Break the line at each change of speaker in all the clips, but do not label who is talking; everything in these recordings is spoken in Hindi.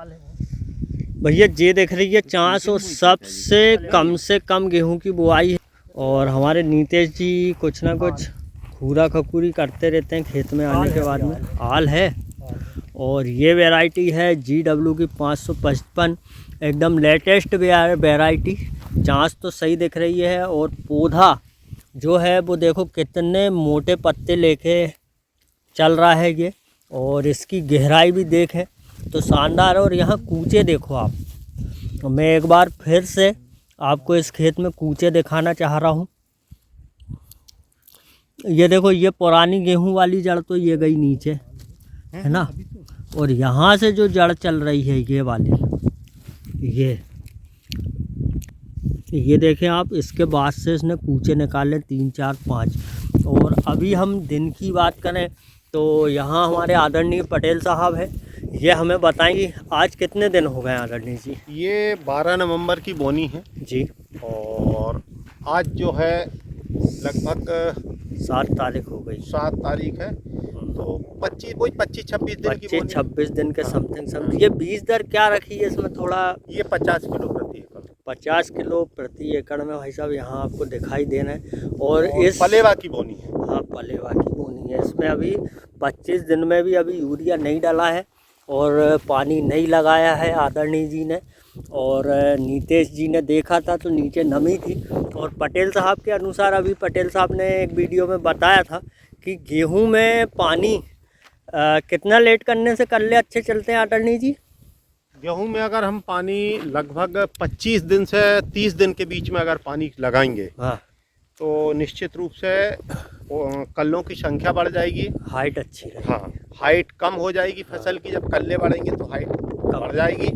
भैया ये देख रही है 400 सबसे कम से कम गेहूं की बुआई है। और हमारे नीतीश जी कुछ ना कुछ खूरा खखूरी करते रहते हैं खेत में आने के बाद में। आल है और ये वैरायटी है GW की 555, एकदम लेटेस्ट वैरायटी। चाँच तो सही दिख रही है और पौधा जो है वो देखो कितने मोटे पत्ते लेके चल रहा है ये, और इसकी गहराई भी देखें तो शानदार है। और यहाँ कूचे देखो आप, मैं एक बार फिर से आपको इस खेत में कूचे दिखाना चाह रहा हूँ। ये देखो, ये पुरानी गेहूं वाली जड़ तो ये गई नीचे है ना, और यहाँ से जो जड़ चल रही है ये वाली, ये देखें आप, इसके बाद से इसने कूचे निकाले 3 4 5। और अभी हम दिन की बात करें तो यहाँ हमारे आदरणीय पटेल साहब है, ये हमें बताएंगे आज कितने दिन हो गए आदरणीय जी।
ये 12 नवंबर की बोनी है
जी,
और आज जो है लगभग
7 तारीख हो गई।
7 तारीख है, तो 25-26 दिन की बोनी।
26 दिन के समथिंग। ये बीज दर क्या रखी है इसमें थोड़ा?
ये 50 किलो प्रति एकड़।
50 किलो प्रति एकड़ में भाई साहब यहाँ आपको दिखाई देना है। और इस
पलेवा की बोनी है।
हाँ, पलेवा की बोनी है। इसमें अभी 25 दिन में भी अभी यूरिया नहीं डाला है और पानी नहीं लगाया है आदरणीय जी ने। और नीतीश जी ने देखा था तो नीचे नमी थी, और पटेल साहब के अनुसार अभी पटेल साहब ने एक वीडियो में बताया था कि गेहूं में पानी कितना लेट करने से कल्ले अच्छे चलते हैं आदरणीय जी।
गेहूं में अगर हम पानी लगभग 25 दिन से 30 दिन के बीच में अगर पानी लगाएंगे,
हाँ,
तो निश्चित रूप से कल्लों की संख्या बढ़ जाएगी,
हाइट अच्छी रहेगी।
हाँ, हाइट कम हो जाएगी फसल की। जब कल्ले बढ़ेंगे तो हाइट बढ़ जाएगी,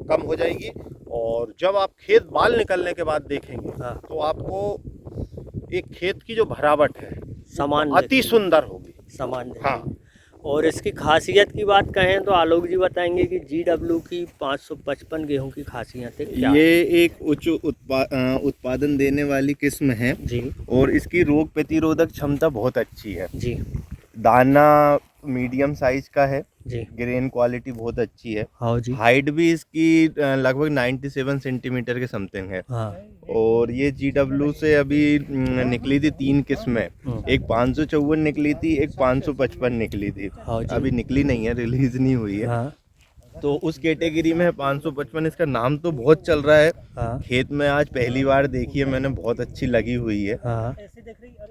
कम हो जाएगी। और जब आप खेत बाल निकलने के बाद देखेंगे,
हाँ,
तो आपको एक खेत की जो भरावट है
समान
अति सुंदर होगी,
समान।
हाँ।
और इसकी खासियत की बात कहें तो आलोक जी बताएंगे कि GW की 555 गेहूं की खासियत है क्या?
ये एक उच्च उत्पादन देने वाली किस्म है
जी,
और इसकी रोग प्रतिरोधक क्षमता बहुत अच्छी है।
जी,
दाना मीडियम साइज का है
जी,
ग्रेन क्वालिटी बहुत अच्छी है।
हाँ जी,
हाइट भी इसकी लगभग 97 सेंटीमीटर के समथिंग है।
हाँ,
और ये GW से अभी निकली थी 3 किस्में, एक 554 निकली थी, एक 555 निकली थी।
हाँ जी,
अभी निकली नहीं है, रिलीज नहीं हुई है।
हाँ,
तो उस कैटेगरी में है 555। इसका नाम तो बहुत चल रहा है,
हाँ,
खेत में आज पहली बार देखी है मैंने, बहुत अच्छी लगी हुई है।
हाँ।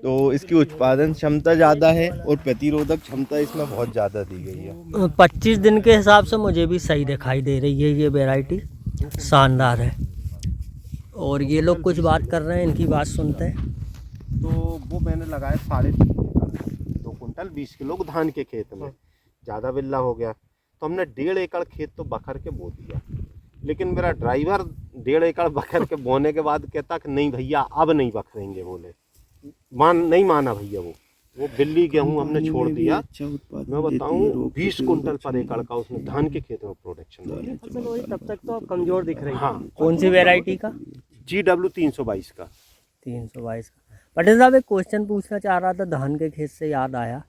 तो इसकी उत्पादन क्षमता ज़्यादा है और प्रतिरोधक क्षमता इसमें बहुत ज़्यादा दी गई है।
25 दिन के हिसाब से मुझे भी सही दिखाई दे रही है, ये वैरायटी शानदार है। और ये लोग कुछ बात कर रहे हैं, इनकी बात सुनते हैं।
तो वो मैंने लगाया 3.5 2 कुंटल 20 किलो धान के खेत में। ज़्यादा बिल्ला हो गया तो हमने 1.5 एकड़ खेत तो बखर के बो दिया। लेकिन मेरा ड्राइवर 1.5 एकड़ बखर के बोने के बाद कहता कि नहीं भैया अब नहीं बखरेंगे, बोले नहीं माना भैया। वो बिल्ली गेहूं हमने छोड़ दिया। मैं बताऊं 20 कुंटल पर एकड़ का उसने धान के खेत में प्रोडक्शन दिया।
तब तक तो आप कमजोर दिख रही है।
हाँ,
कौन सी वैरायटी का?
GW 322 का।
322 का। पटेल साहब एक क्वेश्चन पूछना चाह रहा था, धान के खेत से याद आया।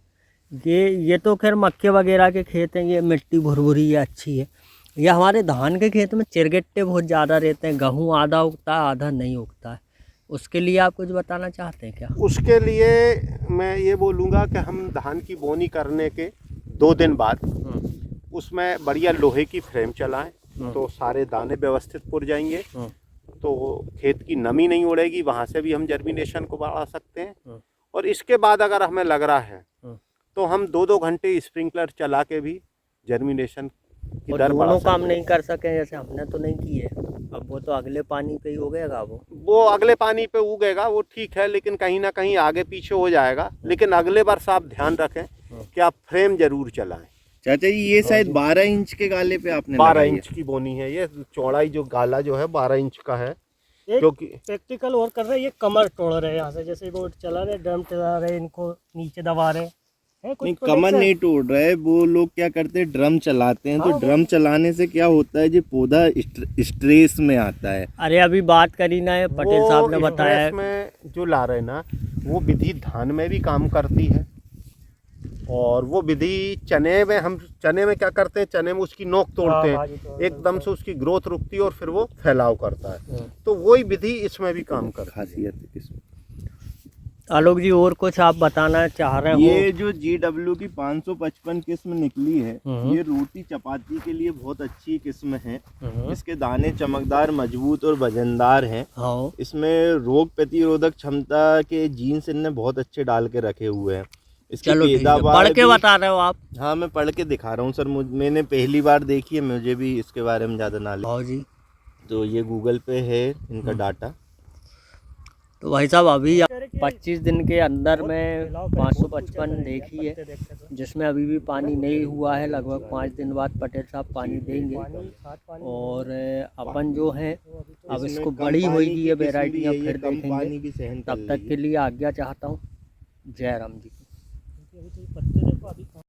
ये तो खैर मक्के वगैरह के खेत हैं, ये मिट्टी भुरभुरी ये अच्छी है। ये हमारे धान के खेत में चिरगट्टे बहुत ज़्यादा रहते हैं, गेहूँ आधा उगता है आधा नहीं उगता है। उसके लिए आप कुछ बताना चाहते हैं क्या?
उसके लिए मैं ये बोलूँगा कि हम धान की बोनी करने के 2 दिन बाद उसमें बढ़िया लोहे की फ्रेम चलाएं, तो सारे दाने व्यवस्थित पुर जाएंगे, तो खेत की नमी नहीं उड़ेगी, वहाँ से भी हम जर्मिनेशन को बढ़ा सकते हैं। और इसके बाद अगर हमें लग रहा है तो हम 2-2 घंटे स्प्रिंकलर चला के भी जर्मिनेशन की दर बढ़ा सकते हैं।
काम नहीं कर सके जैसे हमने तो नहीं किए, अब वो तो अगले पानी पे ही उगेगा।
वो अगले पानी पे उगेगा, वो ठीक है, लेकिन कहीं ना कहीं आगे पीछे हो जाएगा। लेकिन अगले वर्ष आप ध्यान रखें कि आप फ्रेम जरूर चलाएं।
चाचा जी ये शायद 12 इंच के गाले पे आपने
12 इंच की बोनी है। ये चौड़ाई जो गाला जो है 12 इंच का है। क्योंकि
प्रैक्टिकल और कर रहे हैं, ये कमर तोड़ रहे हैं यहाँ से, जैसे वो चला रहे ड्रम चला रहे, इनको नीचे दबा रहे हैं।
नहीं, कमर नहीं टूट रहा है। वो लोग क्या करते हैं, ड्रम चलाते हैं। तो ड्रम चलाने से क्या होता है, जो पौधा स्ट्रेस में आता है।
अरे अभी बात करी ना, पटेल साहब ने बताया
में जो ला रहे ना, वो विधि धान में भी काम करती है। और वो विधि चने में क्या करते हैं, चने में उसकी नोक तोड़ते हैं, एकदम से उसकी ग्रोथ रुकती है और फिर वो फैलाव करता है। तो वही विधि इसमें भी काम करती है।
खासियत है इसमें।
आलोक जी और कुछ आप बताना चाह रहे हो?
ये जो GW की 555 किस्म निकली है, ये रोटी चपाती के लिए बहुत अच्छी किस्म है। इसके दाने चमकदार, मजबूत और वजनदार हैं।
हाँ।
इसमें रोग प्रतिरोधक क्षमता के जीन्स इनने बहुत अच्छे डाल के रखे हुए हैं। इसकी
चलो ठीक है,
पैदावार
पढ़ के
भी-
बता रहे हो आप?
हाँ, मैं पढ़ के दिखा रहा हूँ सर। मैंने पहली बार देखी है, मुझे भी इसके बारे में ज़्यादा नॉलेज।
हाँ जी।
तो ये गूगल पे है इनका डाटा।
तो भाई साहब अभी 25 दिन के अंदर में 555 देखी है, जिसमें अभी भी पानी नहीं हुआ है। लगभग 5 दिन बाद पटेल साहब पानी देंगे और अपन जो है अब इसको बड़ी होगी ये वैरायटियाँ फिर देखेंगे। तब तक के लिए आज्ञा चाहता हूँ। जय राम जी।